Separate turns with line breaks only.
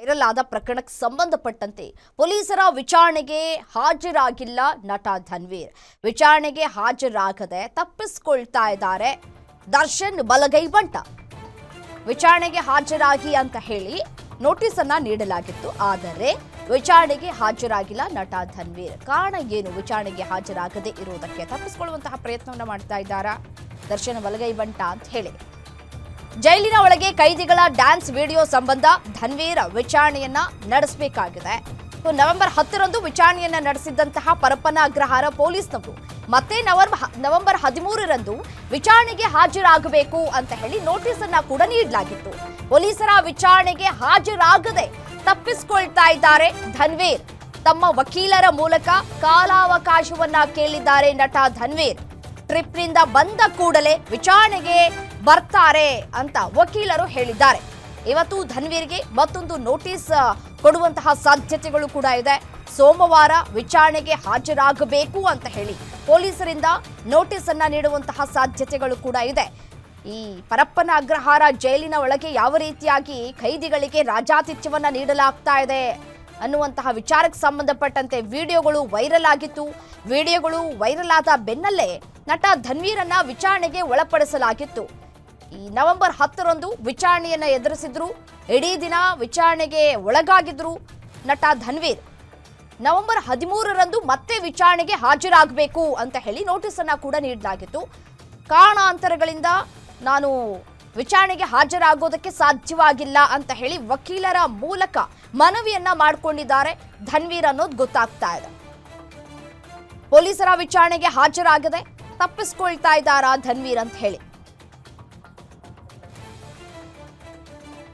Viral ಆದ ಪ್ರಕರಣಕ್ಕೆ ಸಂಬಂಧಪಟ್ಟಂತೆ ಪೊಲೀಸರ ವಿಚಾರಣೆಗೆ ಹಾಜರಾಗಿಲ್ಲ ನಟ ಧನ್ವೀರ್. ವಿಚಾರಣೆಗೆ ಹಾಜರಾಗದೆ ತಪ್ಪಿಸಿಕೊಳ್ತಾ ಇದ್ದಾರೆ ದರ್ಶನ್ ಬಲಗೈ ಬಂಟ. ವಿಚಾರಣೆಗೆ ಹಾಜರಾಗಿ ಅಂತ ಹೇಳಿ ನೋಟಿಸ್ ಅನ್ನ ನೀಡಲಾಗಿತ್ತು, ಆದರೆ ವಿಚಾರಣೆಗೆ ಹಾಜರಾಗಿಲ್ಲ ನಟ ಧನ್ವೀರ್. ಕಾರಣ ಏನು? ವಿಚಾರಣೆಗೆ ಹಾಜರಾಗದೆ ಇರುವುದಕ್ಕೆ ತಪ್ಪಿಸಿಕೊಳ್ಳುವಂತಹ ಪ್ರಯತ್ನವನ್ನ ಮಾಡ್ತಾ ಇದ್ದಾರಾ ದರ್ಶನ್ ಬಲಗೈ ಬಂಟ ಅಂತ ಹೇಳಿ. ಜೈಲಿನ ಒಳಗೆ ಕೈದಿಗಳ ಡ್ಯಾನ್ಸ್ ವಿಡಿಯೋ ಸಂಬಂಧ ಧನ್ವೀರ್ ವಿಚಾರಣೆಯನ್ನ ನಡೆಸಬೇಕಾಗಿದೆ. ನವೆಂಬರ್ 10ರಂದು ವಿಚಾರಣೆಯನ್ನ ನಡೆಸಿದಂತಹ ಪರಪ್ಪನ ಅಗ್ರಹಾರ ಪೊಲೀಸ್ನವರು ಮತ್ತೆ ನವೆಂಬರ್ 13ರಂದು ವಿಚಾರಣೆಗೆ ಹಾಜರಾಗಬೇಕು ಅಂತ ಹೇಳಿ ನೋಟಿಸ್ ಅನ್ನ ಕೂಡ ನೀಡಲಾಗಿತ್ತು. ಪೊಲೀಸರ ವಿಚಾರಣೆಗೆ ಹಾಜರಾಗದೆ ತಪ್ಪಿಸಿಕೊಳ್ತಾ ಇದ್ದಾರೆ ಧನ್ವೀರ್. ತಮ್ಮ ವಕೀಲರ ಮೂಲಕ ಕಾಲಾವಕಾಶವನ್ನ ಕೇಳಿದ್ದಾರೆ ನಟ ಧನ್ವೀರ್. ಟ್ರಿಪ್ನಿಂದ ಬಂದ ಕೂಡಲೇ ವಿಚಾರಣೆಗೆ ಬರ್ತಾರೆ ಅಂತ ವಕೀಲರು ಹೇಳಿದ್ದಾರೆ. ಇವತ್ತು ಧನ್ವೀರ್ಗೆ ಮತ್ತೊಂದು ನೋಟಿಸ್ ಕೊಡುವಂತಹ ಸಾಧ್ಯತೆಗಳು ಕೂಡ ಇದೆ. ಸೋಮವಾರ ವಿಚಾರಣೆಗೆ ಹಾಜರಾಗಬೇಕು ಅಂತ ಹೇಳಿ ಪೊಲೀಸರಿಂದ ನೋಟಿಸ್ ಅನ್ನ ನೀಡುವಂತಹ ಸಾಧ್ಯತೆಗಳು ಕೂಡ ಇದೆ. ಈ ಪರಪ್ಪನ ಅಗ್ರಹಾರ ಜೈಲಿನ ಒಳಗೆ ಯಾವ ರೀತಿಯಾಗಿ ಖೈದಿಗಳಿಗೆ ರಾಜಾತಿಥ್ಯವನ್ನ ನೀಡಲಾಗ್ತಾ ಇದೆ ಅನ್ನುವಂತಹ ವಿಚಾರಕ್ಕೆ ಸಂಬಂಧಪಟ್ಟಂತೆ ವಿಡಿಯೋಗಳು ವೈರಲ್ ಆಗಿತ್ತು. ವಿಡಿಯೋಗಳು ವೈರಲ್ ಆದ ಬೆನ್ನಲ್ಲೇ ನಟ ಧನ್ವೀರನ್ನ ವಿಚಾರಣೆಗೆ ಒಳಪಡಿಸಲಾಗಿತ್ತು. ಈ ನವೆಂಬರ್ 10ರಂದು ವಿಚಾರಣೆಯನ್ನ ಎದುರಿಸಿದ್ರು. ಇಡೀ ದಿನ ವಿಚಾರಣೆಗೆ ಒಳಗಾಗಿದ್ರು ನಟ ಧನ್ವೀರ್. ನವೆಂಬರ್ 13ರಂದು ಮತ್ತೆ ವಿಚಾರಣೆಗೆ ಹಾಜರಾಗಬೇಕು ಅಂತ ಹೇಳಿ ನೋಟಿಸ್ ಅನ್ನ ಕೂಡ ನೀಡಲಾಗಿತ್ತು. ಕಾರಣಾಂತರಗಳಿಂದ ನಾನು ವಿಚಾರಣೆಗೆ ಹಾಜರಾಗೋದಕ್ಕೆ ಸಾಧ್ಯವಾಗಿಲ್ಲ ಅಂತ ಹೇಳಿ ವಕೀಲರ ಮೂಲಕ ಮನವಿಯನ್ನ ಮಾಡಿಕೊಂಡಿದ್ದಾರೆ ಧನ್ವೀರ್ ಅನ್ನೋದು ಗೊತ್ತಾಗ್ತಾ ಇದೆ. ಪೊಲೀಸರ ವಿಚಾರಣೆಗೆ ಹಾಜರಾಗದೆ ತಪ್ಪಿಸಿಕೊಳ್ತಾ ಇದ್ದಾರಾ ಧನ್ವೀರ್ ಅಂತ ಹೇಳಿ.